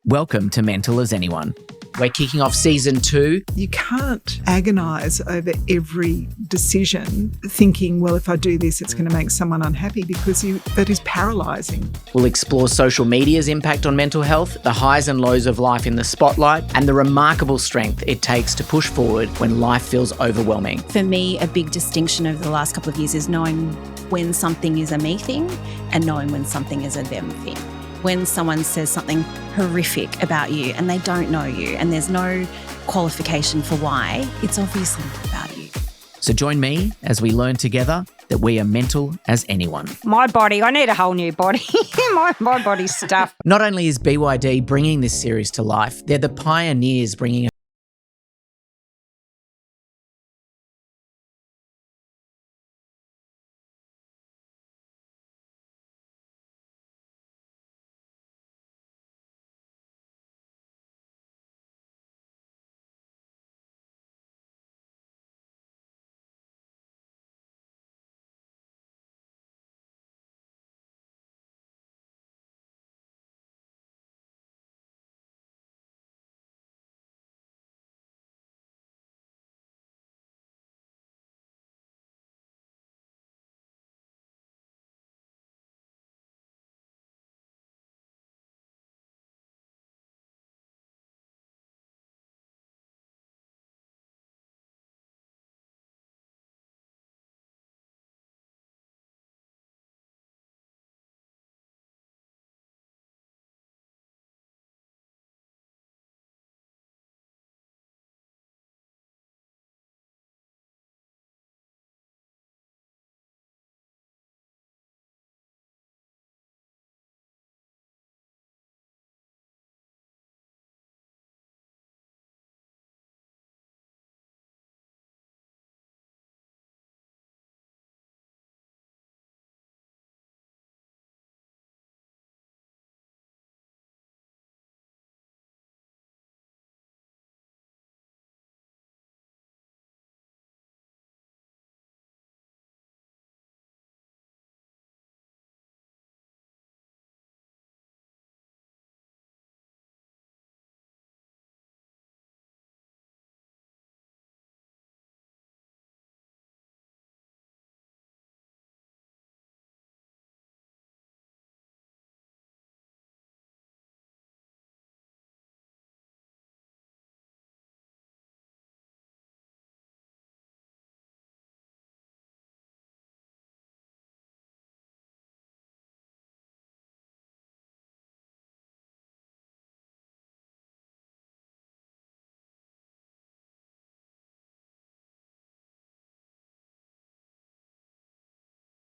Welcome to Mental as Anyone. We're kicking off season 2. You can't agonise over every decision thinking, well, if I do this, it's going to make someone unhappy, because that is paralysing. We'll explore social media's impact on mental health, the highs and lows of life in the spotlight, and the remarkable strength it takes to push forward when life feels overwhelming. For me, a big distinction over the last couple of years is knowing when something is a me thing and knowing when something is a them thing. When someone says something horrific about you and they don't know you and there's no qualification for why, it's obviously about you. So join me as we learn together that we are mental as anyone. My body, I need a whole new body. my body's stuffed. Not only is BYD bringing this series to life, they're the pioneers bringing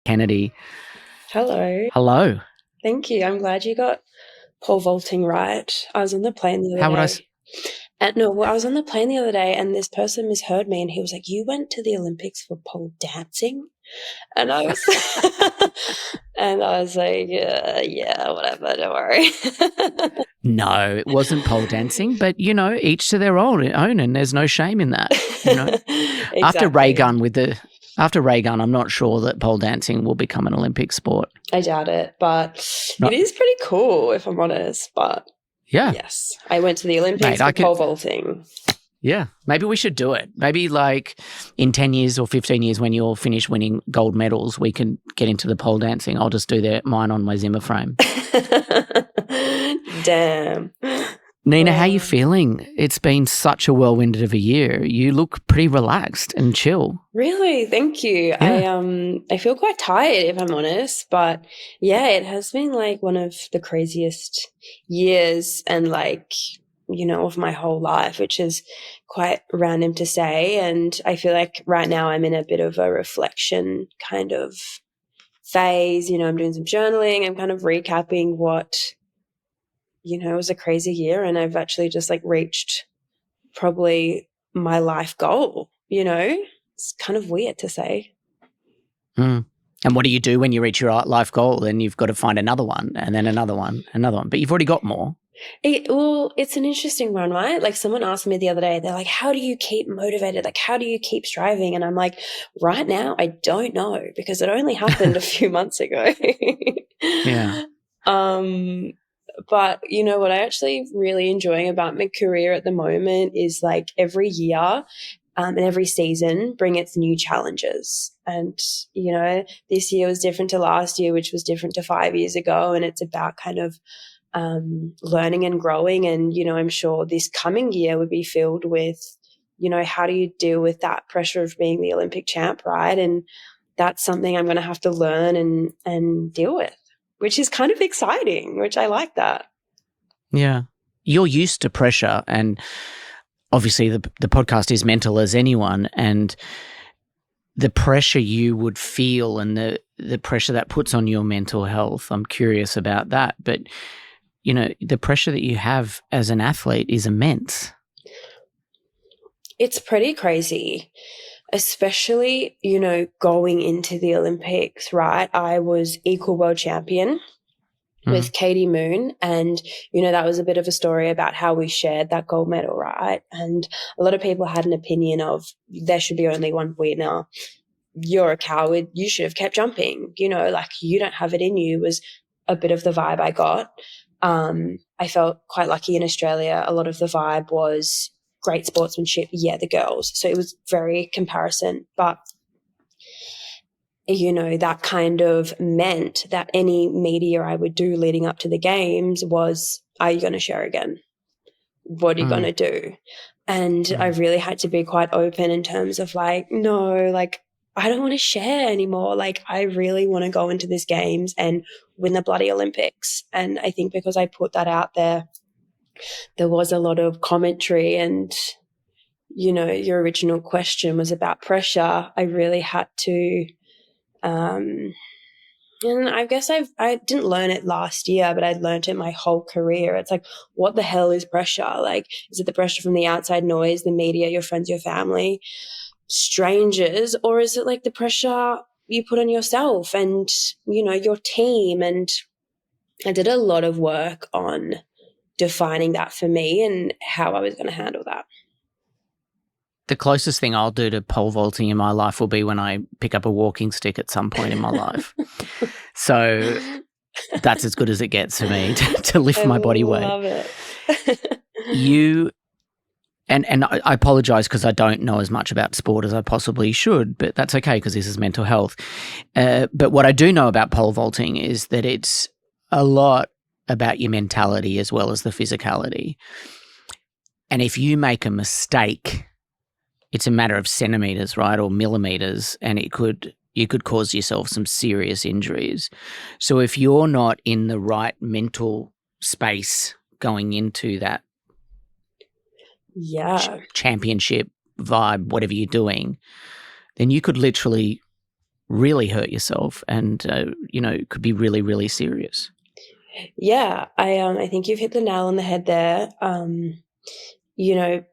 Kennedy. Hello. Hello. Thank you. I'm glad you got pole vaulting right. I was on the plane the other day. How would I... I was on the plane the other day and this person misheard me and he was like, "You went to the Olympics for pole dancing?" And I was like, yeah, whatever, don't worry. No, it wasn't pole dancing, but, each to their own, and there's no shame in that. Exactly. After Ray Gun, I'm not sure that pole dancing will become an Olympic sport. I doubt it, but it is pretty cool if I'm honest, but yeah. Yes, I went to the Olympics for pole vaulting. Yeah, maybe we should do it. Maybe like in 10 years or 15 years when you're finished winning gold medals, we can get into the pole dancing. I'll just do mine on my Zimmer frame. Damn. Nina, how are you feeling? It's been such a whirlwind of a year. You look pretty relaxed and chill. Really? Thank you. Yeah. I feel quite tired, if I'm honest. But yeah, it has been like one of the craziest years and of my whole life, which is quite random to say. And I feel like right now I'm in a bit of a reflection kind of phase. I'm doing some journaling. I'm kind of recapping what it was a crazy year, and I've actually just reached probably my life goal, It's kind of weird to say. Mm. And what do you do when you reach your life goal? Then you've got to find another one and then another one, but you've already got more. It's an interesting one, right? Like someone asked me the other day, they're like, how do you keep motivated? Like, how do you keep striving? And I'm like, right now, I don't know, because it only happened a few months ago. Yeah. But you know what I actually really enjoying about my career at the moment is like every year and every season bring its new challenges. And, you know, this year was different to last year, which was different to 5 years ago. And it's about kind of learning and growing. And, you know, I'm sure this coming year would be filled with, you know, how do you deal with that pressure of being the Olympic champ, right? And that's something I'm going to have to learn and deal with, which is kind of exciting, which I like that. Yeah. You're used to pressure, and obviously the podcast is mental as anyone, and the pressure you would feel and the pressure that puts on your mental health, I'm curious about that. But, you know, the pressure that you have as an athlete is immense. It's pretty crazy, especially, you know, going into the Olympics, right? I was equal world champion with Katie Moon, and, you know, that was a bit of a story about how we shared that gold medal, right? And a lot of people had an opinion of there should be only one winner. You're a coward. You should have kept jumping. You know, like, you don't have it in you was a bit of the vibe I got. I felt quite lucky in Australia. A lot of the vibe was great sportsmanship. Yeah, the girls. So it was very comparison. But, you know, that kind of meant that any media I would do leading up to the games was, are you going to share again? What are you going to do? And I really had to be quite open in terms of like, no, like, I don't want to share anymore. Like, I really want to go into these games and win the bloody Olympics. And I think because I put that out there, there was a lot of commentary. And, you know, your original question was about pressure. I really had to, and I guess I didn't learn it last year, but I'd learned it my whole career. It's like, what the hell is pressure? Like, is it the pressure from the outside noise, the media, your friends, your family, strangers, or is it like the pressure you put on yourself and, you know, your team? And I did a lot of work on defining that for me and how I was going to handle that. The closest thing I'll do to pole vaulting in my life will be when I pick up a walking stick at some point in my life. So that's as good as it gets for me to lift my body weight. I love it. You, and I apologize because I don't know as much about sport as I possibly should, but that's okay because this is mental health. But what I do know about pole vaulting is that it's a lot about your mentality as well as the physicality. And if you make a mistake, it's a matter of centimeters, right, or millimeters, and you could cause yourself some serious injuries. So if you're not in the right mental space going into that championship vibe, whatever you're doing, then you could literally really hurt yourself, and you know, it could be really, really serious. Yeah, I think you've hit the nail on the head there. You know,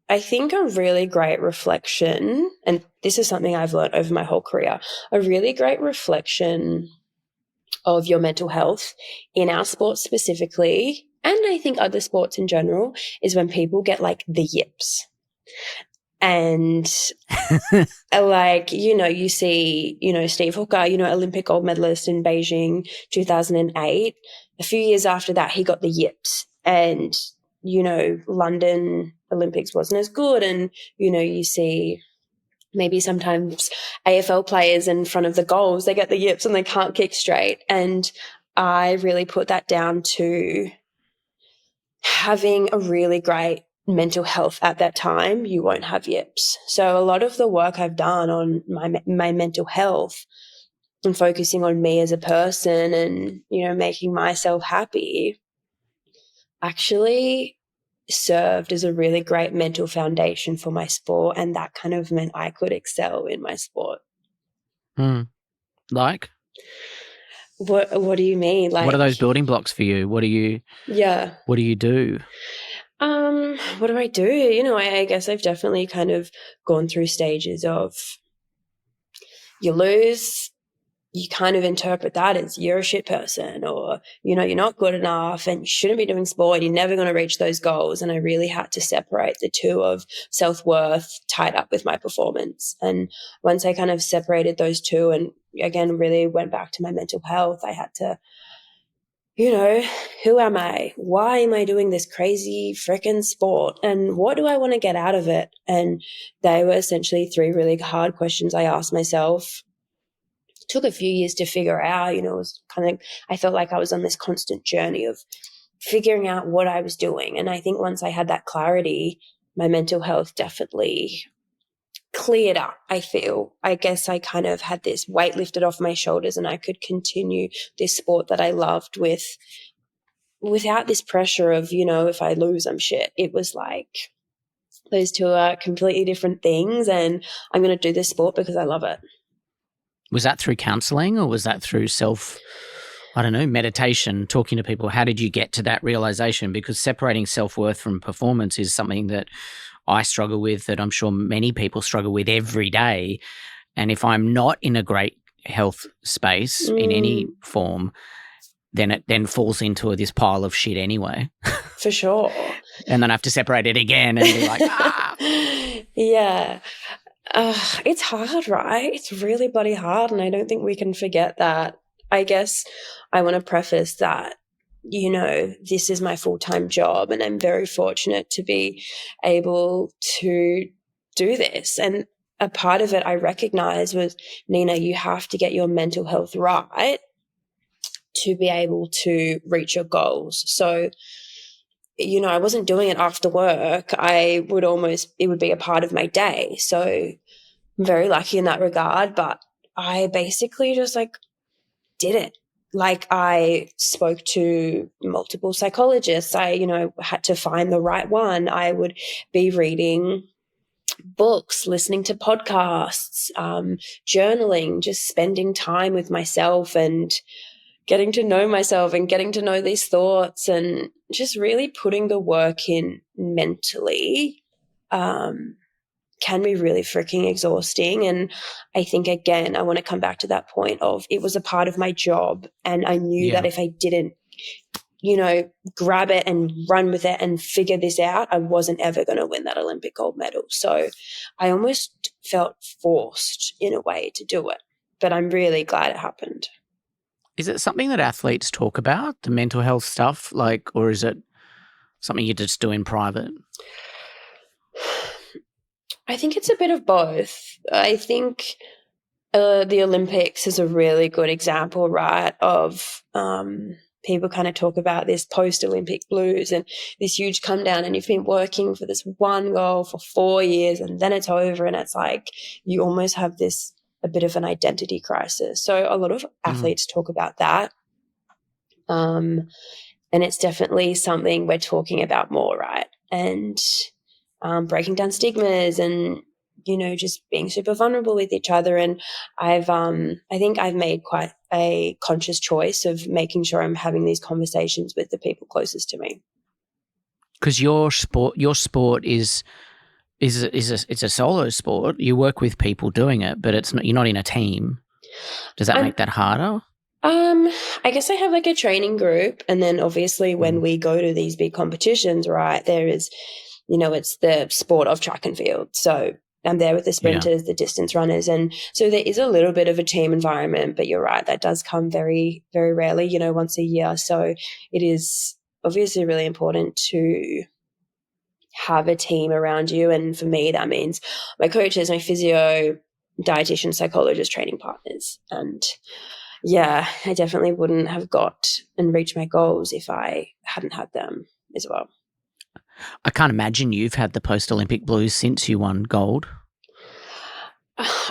I think a really great reflection, and this is something I've learned over my whole career, a really great reflection of your mental health in our sport specifically, and I think other sports in general, is when people get like the yips. And like, you know, you see, you know, Steve Hooker, you know, Olympic gold medalist in Beijing 2008. A few years after that, he got the yips. And, you know, London Olympics wasn't as good. And, you know, you see maybe sometimes AFL players in front of the goals, they get the yips and they can't kick straight. And I really put that down to having a really great mental health at that time. You won't have yips. So a lot of the work I've done on my mental health and focusing on me as a person and, you know, making myself happy actually served as a really great mental foundation for my sport, and that kind of meant I could excel in my sport. Like? What do you mean? Like, what are those building blocks for you? What do you do? What do I do? You know, I guess I've definitely kind of gone through stages of you lose, you kind of interpret that as you're a shit person, or, you know, you're not good enough and you shouldn't be doing sport. You're never going to reach those goals. And I really had to separate the two of self-worth tied up with my performance. And once I kind of separated those two and again, really went back to my mental health, I had to you know, who am I? Why am I doing this crazy freaking sport? And what do I want to get out of it? And they were essentially 3 really hard questions I asked myself. It took a few years to figure out, it was kind of, I felt like I was on this constant journey of figuring out what I was doing. And I think once I had that clarity, my mental health definitely cleared up. I guess I kind of had this weight lifted off my shoulders and I could continue this sport that I loved without this pressure of, if I lose, I'm shit. It was like those two are completely different things, and I'm going to do this sport because I love it. Was that through counseling or was that through meditation, talking to people? How did you get to that realization? Because separating self-worth from performance is something that I struggle with, that I'm sure many people struggle with every day. And if I'm not in a great health space in any form, then it then falls into this pile of shit anyway. For sure. And then I have to separate it again and be like, Yeah. It's hard, right? It's really bloody hard. And I don't think we can forget that. I guess I want to preface that, this is my full-time job and I'm very fortunate to be able to do this. And a part of it I recognized was, Nina, you have to get your mental health right to be able to reach your goals. So, I wasn't doing it after work. It would be a part of my day. So I'm very lucky in that regard, but I basically just did it. I spoke to multiple psychologists. I had to find the right one. I would be reading books, listening to podcasts, journaling, just spending time with myself and getting to know myself and getting to know these thoughts and just really putting the work in mentally can be really freaking exhausting. And I think, again, I want to come back to that point of it was a part of my job. And I knew that if I didn't, grab it and run with it and figure this out, I wasn't ever going to win that Olympic gold medal. So I almost felt forced in a way to do it. But I'm really glad it happened. Is it something that athletes talk about, the mental health stuff, or is it something you just do in private? I think it's a bit of both. I think the Olympics is a really good example, right, of people kind of talk about this post-Olympic blues and this huge come down, and you've been working for this one goal for 4 years and then it's over, and it's like you almost have a bit of an identity crisis. So a lot of athletes talk about that. And it's definitely something we're talking about more, right? And breaking down stigmas and, just being super vulnerable with each other. And I think I've made quite a conscious choice of making sure I'm having these conversations with the people closest to me. Because your sport is it's a solo sport. You work with people doing it, but you're not in a team. Does that make that harder? I guess I have a training group, and then obviously when we go to these big competitions, right, there is, it's the sport of track and field. So I'm there with the sprinters, the distance runners, and so there is a little bit of a team environment, but you're right, that does come very, very rarely, once a year. So it is obviously really important to have a team around you. And for me, that means my coaches, my physio, dietitian, psychologist, training partners. And yeah, I definitely wouldn't have got and reached my goals if I hadn't had them as well. I can't imagine you've had the post-Olympic blues since you won gold.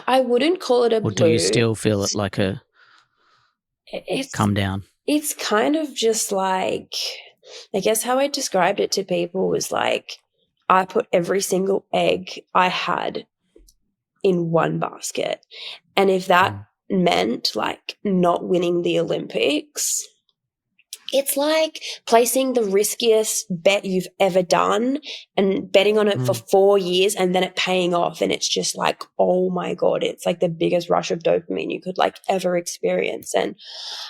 I wouldn't call it a blues. blue. Or do you still feel it like a come down? It's kind of just I guess how I described it to people was I put every single egg I had in one basket. And if that meant not winning the Olympics, it's like placing the riskiest bet you've ever done and betting on it for 4 years and then it paying off. And it's just oh my God, it's the biggest rush of dopamine you could ever experience. And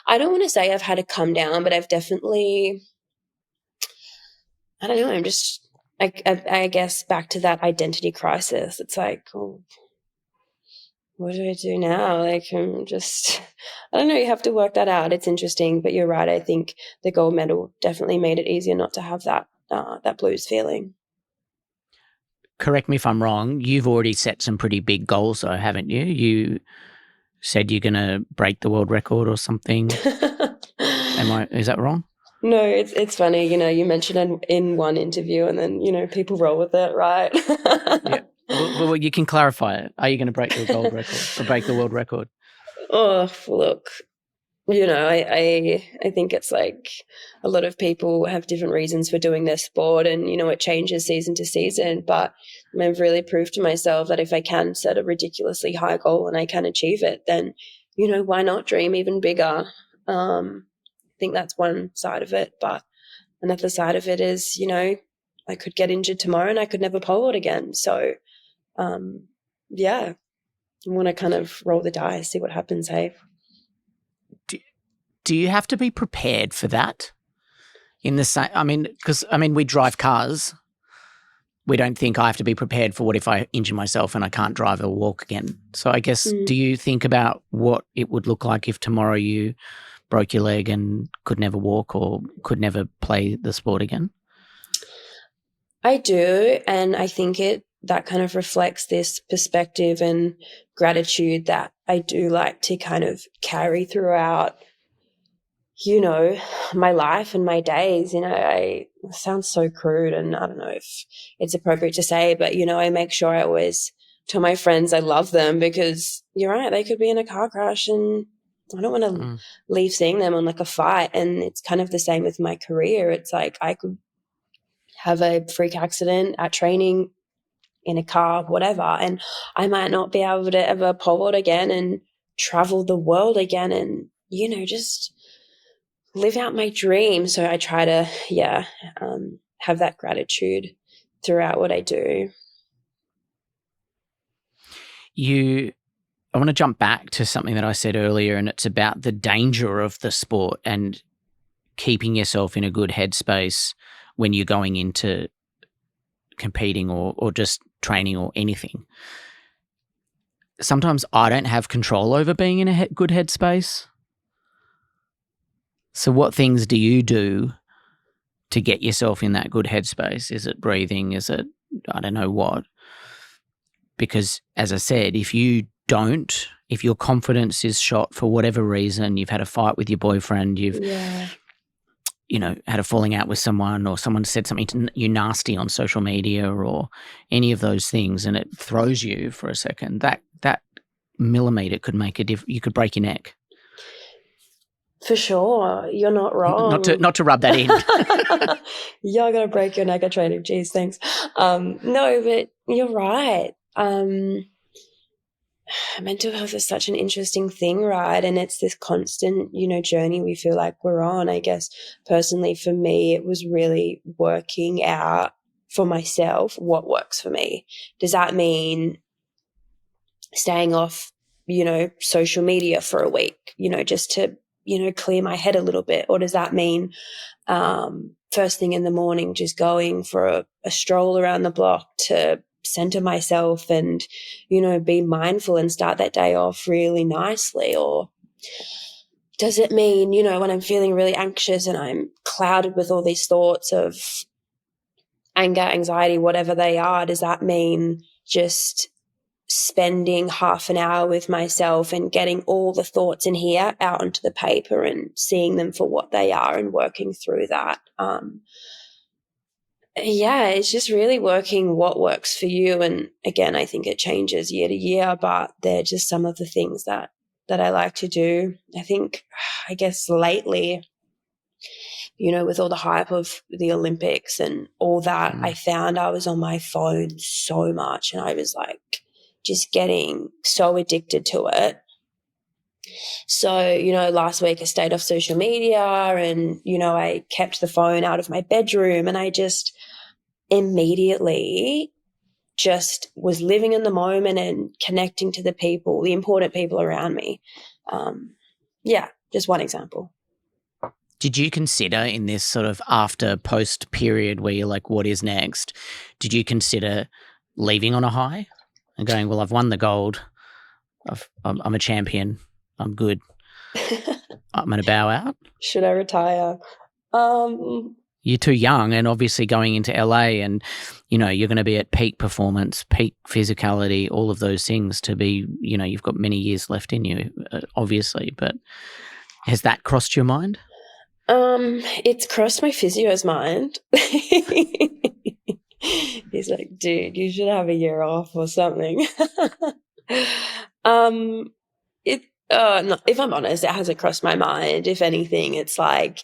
I don't want to say I've had a come down, but I've definitely, I don't know, I'm just, I guess back to that identity crisis. It's what do I do now? Like, I'm just, I don't know. You have to work that out. It's interesting, but you're right. I think the gold medal definitely made it easier not to have that blues feeling. Correct me if I'm wrong. You've already set some pretty big goals, though, haven't you? You said you're going to break the world record or something. Is that wrong? No, it's funny. You mentioned it in one interview, and then people roll with it, right? Yeah. Well, you can clarify it. Are you going to break the gold record or break the world record? Oh, look, I think it's like a lot of people have different reasons for doing their sport, and it changes season to season. But I've really proved to myself that if I can set a ridiculously high goal and I can achieve it, then why not dream even bigger? I think that's one side of it, but another side of it is I could get injured tomorrow and I could never pole vault again. So yeah, I want to kind of roll the dice, see what happens. Hey, do you have to be prepared for that? In the same, because we drive cars. We don't think I have to be prepared for what if I injure myself and I can't drive or walk again. So I guess, do you think about what it would look like if tomorrow you broke your leg and could never walk or could never play the sport again? I do, and I think that kind of reflects this perspective and gratitude that I do like to kind of carry throughout my life and my days. It sounds so crude, and I don't know if it's appropriate to say, but I make sure I always tell my friends I love them, because you're right, they could be in a car crash and I don't want to leave seeing them on like a fight. And it's kind of the same with my career. It's like I could have a freak accident at training, in a car, whatever, and I might not be able to ever pole vault again and travel the world again and just live out my dream. So I try to have that gratitude throughout what I do. I want to jump back to something that I said earlier, and it's about the danger of the sport and keeping yourself in a good headspace when you're going into competing or just training or anything. Sometimes I don't have control over being in a good headspace. So what things do you do to get yourself in that good headspace? Is it breathing? Is it, I don't know what? Because as I said, if your confidence is shot for whatever reason, you've had a fight with your boyfriend, you've had a falling out with someone, or someone said something to you nasty on social media or any of those things, and it throws you for a second, that millimeter could make a difference. You could break your neck. For sure. You're not wrong. Not to rub that in. You're going to break your neck at training. Jeez, thanks. No, but you're right. Mental health is such an interesting thing, right? And it's this constant, journey we feel like we're on. I guess personally for me, it was really working out for myself what works for me. Does that mean staying off, social media for a week, just to, clear my head a little bit? Or does that mean first thing in the morning just going for a stroll around the block to center myself and, be mindful and start that day off really nicely? Or does it mean, when I'm feeling really anxious and I'm clouded with all these thoughts of anger, anxiety, whatever they are, does that mean just spending half an hour with myself and getting all the thoughts in here out onto the paper and seeing them for what they are and working through that? It's just really working what works for you. And again, I think it changes year to year, but they're just some of the things that I like to do. I guess lately, with all the hype of the Olympics and all that, I found I was on my phone so much, and I was like just getting so addicted to it. So, last week I stayed off social media and, I kept the phone out of my bedroom, and I just immediately just was living in the moment and connecting to the important people around me. Just one example. Did you consider in this sort of after post period where you're like, what is next? Did you consider leaving on a high and going, well, I've won the gold. I'm a champion. I'm good. I'm going to bow out. Should I retire? You're too young, and obviously going into LA, and you're going to be at peak performance, peak physicality, all of those things to be. You've got many years left in you, obviously. But has that crossed your mind? It's crossed my physio's mind. He's like, dude, you should have a year off or something. No, if I'm honest, it hasn't crossed my mind. If anything, it's like,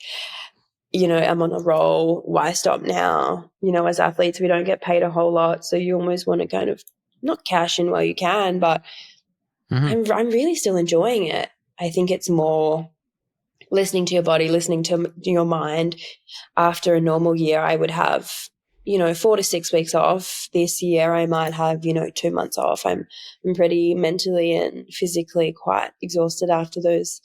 I'm on a roll. Why stop now? As athletes, we don't get paid a whole lot. So you almost want to kind of not cash in while you can, but I'm really still enjoying it. I think it's more listening to your body, listening to your mind. After a normal year, I would have, 4 to 6 weeks off. This year, I might have, 2 months off. I'm pretty mentally and physically quite exhausted after those,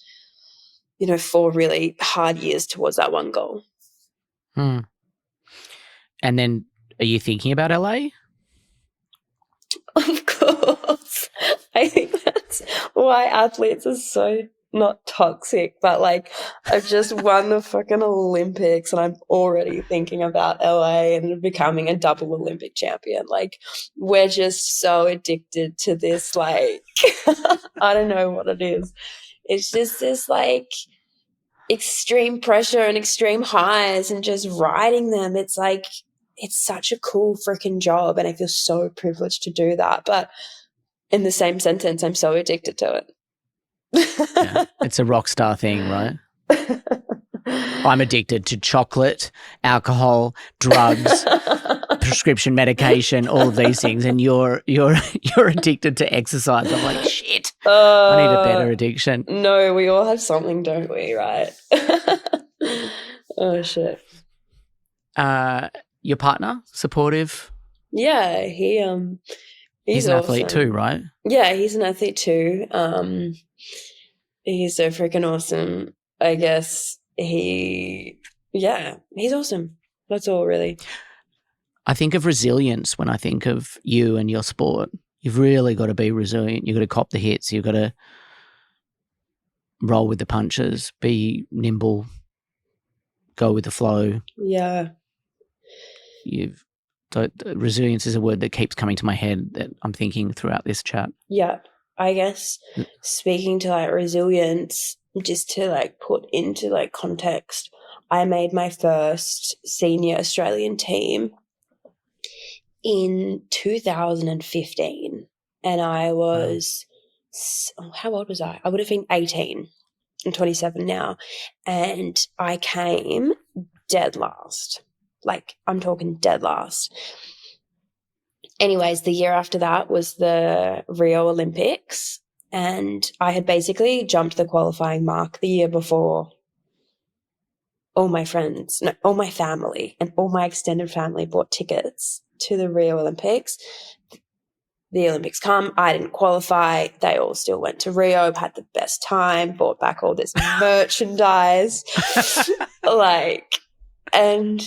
4 really hard years towards that one goal. And then are you thinking about LA? Of course. I think that's why athletes are so not toxic, but like I've just won the fucking Olympics and I'm already thinking about LA and becoming a double Olympic champion. Like we're just so addicted to this, like, I don't know what it is. It's just this like extreme pressure and extreme highs and just riding them. It's like, it's such a cool freaking job and I feel so privileged to do that. But in the same sentence, I'm so addicted to it. Yeah, it's a rock star thing, right? I'm addicted to chocolate, alcohol, drugs, prescription medication, all of these things, and you're addicted to exercise. I'm like, shit, I need a better addiction. No, we all have something, don't we? Right? Oh shit. Your partner, supportive? Yeah, he's an awesome. athlete too, right? Yeah, he's an athlete too. He's so freaking awesome. I guess he's awesome. That's all really. I think of resilience when I think of you and your sport. You've really got to be resilient. You've got to cop the hits. You've got to roll with the punches, be nimble, go with the flow. Yeah. Resilience is a word that keeps coming to my head that I'm thinking throughout this chat. Yeah. I guess speaking to like resilience, just to like put into like context, I made my first senior Australian team in 2015 and I was, how old was I? I would have been 18. I'm 27 now. And I came dead last. Like I'm talking dead last. Anyways, the year after that was the Rio Olympics and I had basically jumped the qualifying mark the year before. All my family and all my extended family bought tickets to the Rio Olympics. The Olympics come, I didn't qualify. They all still went to Rio, had the best time, bought back all this merchandise. And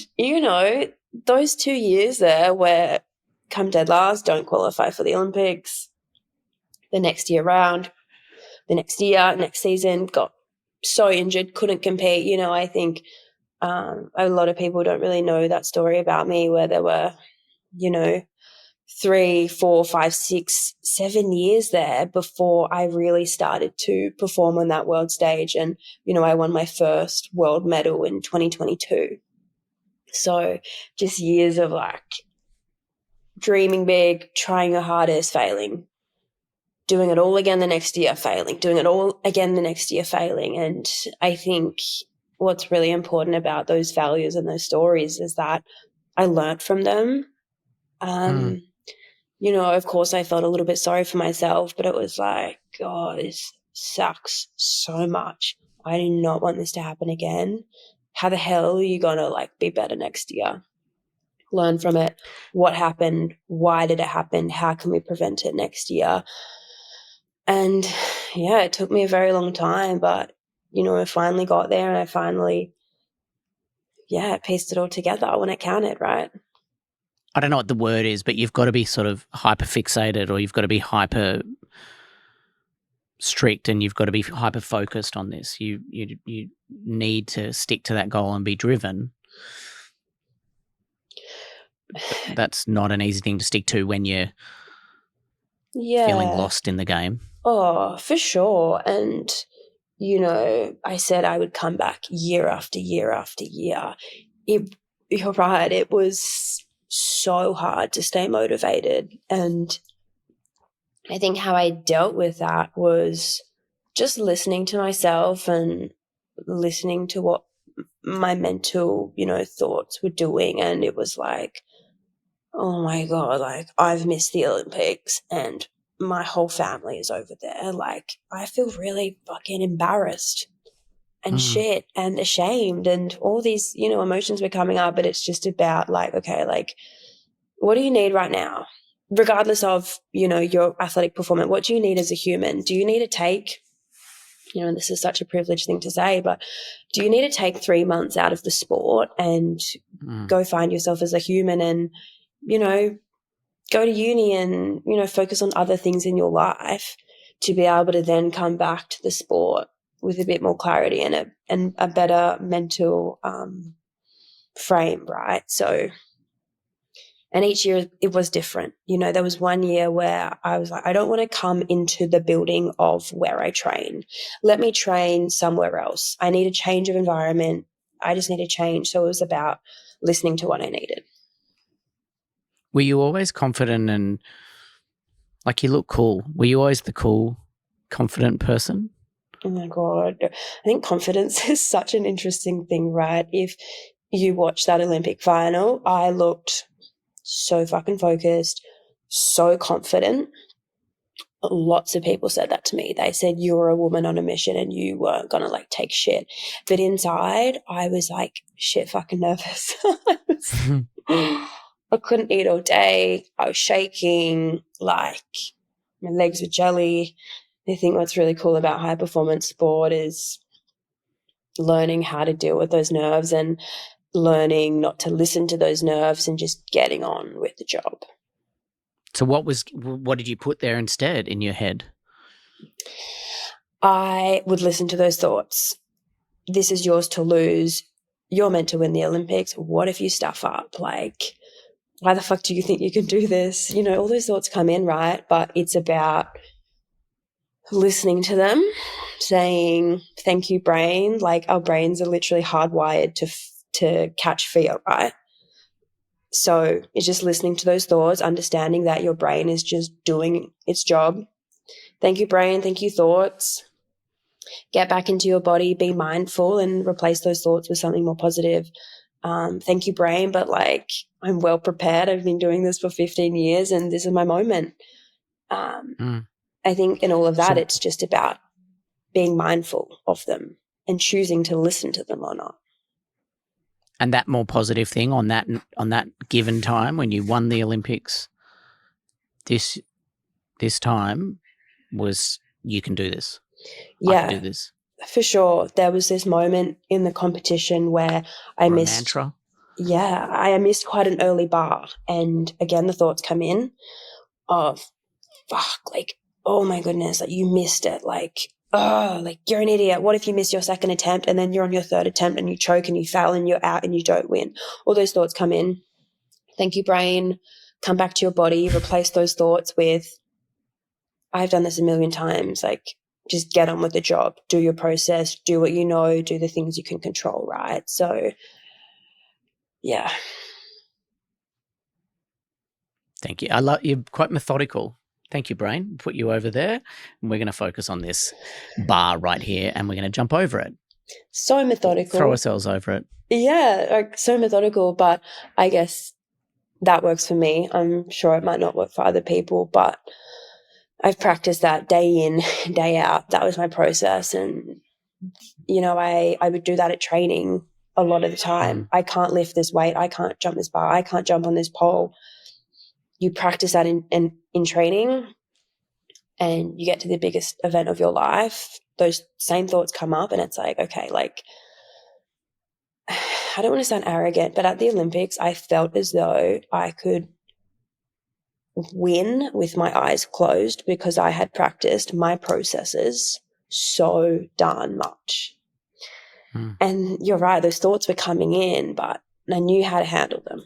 those 2 years there where come dead last, don't qualify for the Olympics. The next year round, next season, got so injured, couldn't compete. I think a lot of people don't really know that story about me where there were, 3, 4, 5, 6, 7 years there before I really started to perform on that world stage. And, I won my first world medal in 2022. So just years of like dreaming big, trying your hardest, failing, doing it all again the next year, failing, doing it all again the next year, failing. And I think what's really important about those failures and those stories is that I learned from them. Of course I felt a little bit sorry for myself, but it was like, God, this sucks so much. I do not want this to happen again. How the hell are you going to like be better next year? Learn from it. What happened? Why did it happen? How can we prevent it next year? And yeah, it took me a very long time, but I finally got there and I finally, pieced it all together when it counted, right? I don't know what the word is, but you've got to be sort of hyper fixated or you've got to be hyper strict and you've got to be hyper focused on this. You need to stick to that goal and be driven. That's not an easy thing to stick to when you're feeling lost in the game. Oh, for sure. And, you know, I said I would come back year after year after year. You're right. It was so hard to stay motivated. And I think how I dealt with that was just listening to myself and listening to what my mental, you know, thoughts were doing. And it was like, oh my God, like I've missed the Olympics and my whole family is over there. Like I feel really fucking embarrassed and shit and ashamed and all these, you know, emotions were coming up, but it's just about like, okay, like what do you need right now? Regardless of, you know, your athletic performance, what do you need as a human? Do you need to take, you know, this is such a privileged thing to say, but do you need to take 3 months out of the sport and go find yourself as a human and, you know, go to uni and, you know, focus on other things in your life to be able to then come back to the sport with a bit more clarity and a better mental frame, right? So, and each year it was different. You know, there was one year where I was like, I don't want to come into the building of where I train. Let me train somewhere else. I need a change of environment. I just need a change. So it was about listening to what I needed. Were you always confident and like you look cool? Were you always the cool, confident person? Oh my God. I think confidence is such an interesting thing, right? If you watch that Olympic final, I looked so fucking focused, so confident. Lots of people said that to me. They said you were a woman on a mission and you weren't going to like take shit. But inside I was like shit fucking nervous. I couldn't eat all day. I was shaking, like my legs were jelly. I think what's really cool about high performance sport is learning how to deal with those nerves and learning not to listen to those nerves and just getting on with the job. So what did you put there instead in your head? I would listen to those thoughts. This is yours to lose. You're meant to win the Olympics. What if you stuff up? Like, why the fuck do you think you can do this? You know, all those thoughts come in, right? But it's about listening to them, saying, thank you, brain. Like our brains are literally hardwired to catch fear, right? So it's just listening to those thoughts, understanding that your brain is just doing its job. Thank you, brain. Thank you, thoughts. Get back into your body, be mindful and replace those thoughts with something more positive. Thank you, brain, but like I'm well prepared. I've been doing this for 15 years and this is my moment. I think in all of that, it's just about being mindful of them and choosing to listen to them or not. And that more positive thing on that given time when you won the Olympics this time was you can do this. Yeah, I can do this. For sure. There was this moment in the competition where I missed a mantra. Yeah, I missed quite an early bar. And again, the thoughts come in of fuck, like, oh my goodness, like you missed it. Like, oh, like you're an idiot. What if you miss your second attempt and then you're on your third attempt and you choke and you fail and you're out and you don't win? All those thoughts come in. Thank you, brain. Come back to your body. Replace those thoughts with, I've done this a million times. Like, just get on with the job. Do your process. Do what you know. Do the things you can control, right? So, yeah. Thank you. I love you're quite methodical. Thank you, brain. Put you over there. And we're going to focus on this bar right here and we're going to jump over it. So methodical. Throw ourselves over it. Yeah, like so methodical, but I guess that works for me. I'm sure it might not work for other people, but I've practiced that day in, day out. That was my process. And, you know, I would do that at training a lot of the time. I can't lift this weight. I can't jump this bar. I can't jump on this pole. You practice that in training and you get to the biggest event of your life. Those same thoughts come up and it's like, okay, like, I don't want to sound arrogant, but at the Olympics, I felt as though I could win with my eyes closed because I had practiced my processes so darn much. And you're right, those thoughts were coming in, but I knew how to handle them.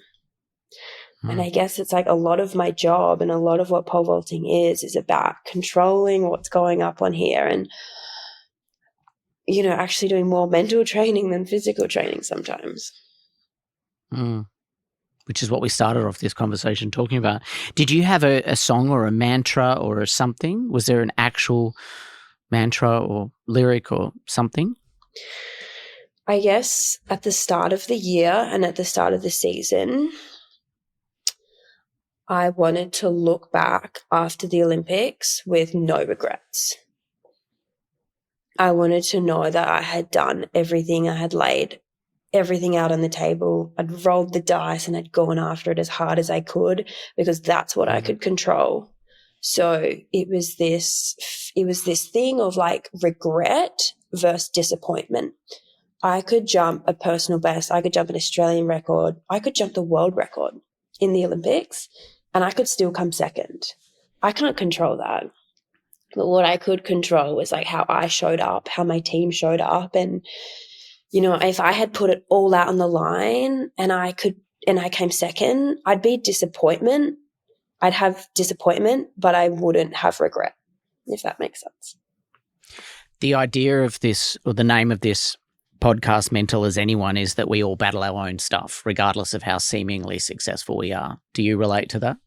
And I guess it's like a lot of my job and a lot of what pole vaulting is about controlling what's going up on here and, you know, actually doing more mental training than physical training sometimes. Which is what we started off this conversation talking about. Did you have a song or a mantra or a something? Was there an actual mantra or lyric or something? I guess at the start of the year and at the start of the season, I wanted to look back after the Olympics with no regrets. I wanted to know that I had done everything. I had laid everything out on the table. I'd rolled the dice and I'd gone after it as hard as I could because that's what I could control. So it was this thing of like regret versus disappointment. I could jump a personal best. I could jump an Australian record. I could jump the world record in the Olympics and I could still come second. I can't control that. But what I could control was like how I showed up, how my team showed up. And, you know, if I had put it all out on the line and I came second, I'd be disappointment. I'd have disappointment, but I wouldn't have regret, if that makes sense. The idea of this, or the name of this podcast, Mental as Anyone, is that we all battle our own stuff, regardless of how seemingly successful we are. Do you relate to that?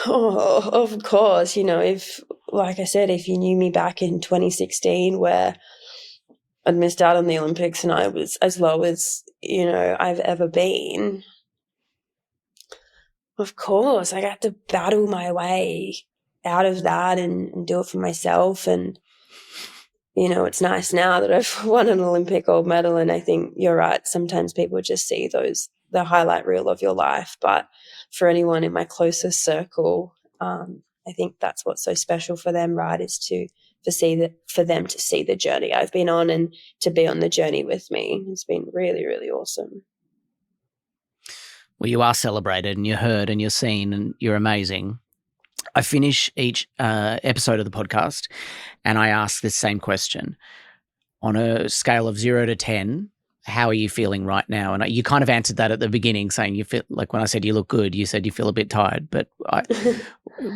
Oh, of course. You know, if, like I said, if you knew me back in 2016 where I'd missed out on the Olympics and I was as low as, you know, I've ever been, of course, I got to battle my way out of that and do it for myself. And, you know, it's nice now that I've won an Olympic gold medal. And I think you're right. Sometimes people just see the highlight reel of your life. But for anyone in my closest circle, I think that's what's so special for them, right, is for them to see the journey I've been on and to be on the journey with me. It's been really, really awesome. Well, you are celebrated and you're heard and you're seen and you're amazing. I finish each episode of the podcast and I ask this same question. On a scale of 0 to 10, how are you feeling right now? And you kind of answered that at the beginning, saying you feel like when I said you look good, you said you feel a bit tired. But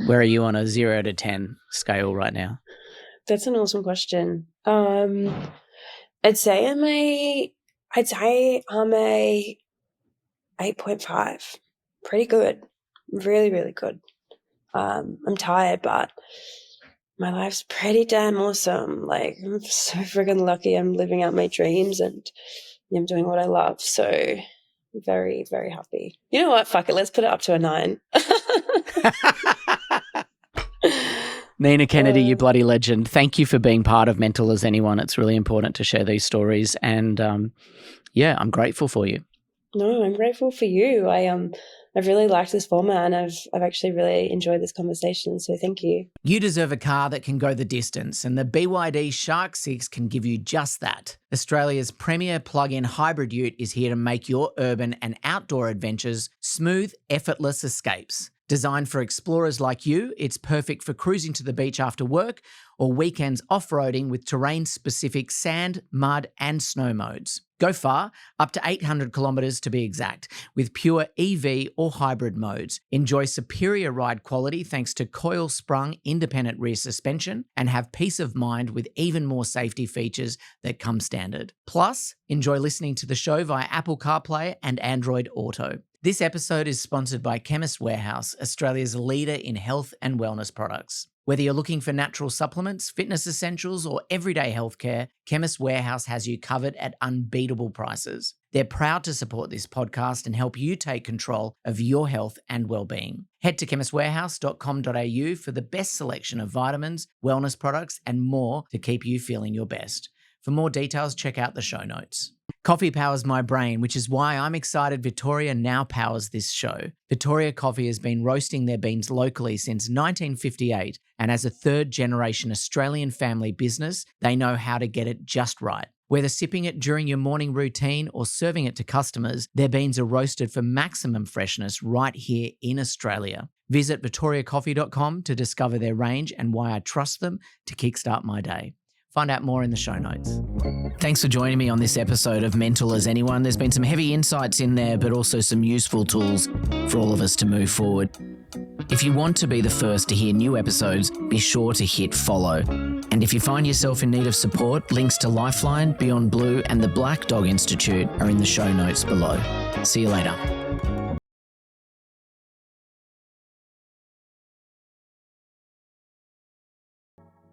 where are you on a 0 to 10 scale right now? That's an awesome question. I'd say I'm a 8.5. Pretty good. Really, really good. I'm tired, but my life's pretty damn awesome. Like, I'm so friggin' lucky I'm living out my dreams and I'm doing what I love. So very, very happy. You know what? Fuck it. Let's put it up to a 9. Nina Kennedy, you bloody legend. Thank you for being part of Mental as Anyone. It's really important to share these stories. And I'm grateful for you. No, I'm grateful for you. I've really liked this format and I've actually really enjoyed this conversation. So thank you. You deserve a car that can go the distance, and the BYD SHARK 6 can give you just that. Australia's premier plug-in hybrid ute is here to make your urban and outdoor adventures smooth, effortless escapes. Designed for explorers like you, it's perfect for cruising to the beach after work or weekends off-roading with terrain-specific sand, mud and snow modes. Go far, up to 800 kilometres to be exact, with pure EV or hybrid modes. Enjoy superior ride quality thanks to coil-sprung independent rear suspension and have peace of mind with even more safety features that come standard. Plus, enjoy listening to the show via Apple CarPlay and Android Auto. This episode is sponsored by Chemist Warehouse, Australia's leader in health and wellness products. Whether you're looking for natural supplements, fitness essentials, or everyday healthcare, Chemist Warehouse has you covered at unbeatable prices. They're proud to support this podcast and help you take control of your health and well-being. Head to chemistwarehouse.com.au for the best selection of vitamins, wellness products, and more to keep you feeling your best. For more details, check out the show notes. Coffee powers my brain, which is why I'm excited Vittoria now powers this show. Vittoria Coffee has been roasting their beans locally since 1958, and as a third-generation Australian family business, they know how to get it just right. Whether sipping it during your morning routine or serving it to customers, their beans are roasted for maximum freshness right here in Australia. Visit vittoriacoffee.com to discover their range and why I trust them to kickstart my day. Find out more in the show notes. Thanks for joining me on this episode of Mental as Anyone. There's been some heavy insights in there, but also some useful tools for all of us to move forward. If you want to be the first to hear new episodes, be sure to hit follow. And if you find yourself in need of support, links to Lifeline, Beyond Blue, and the Black Dog Institute are in the show notes below. See you later.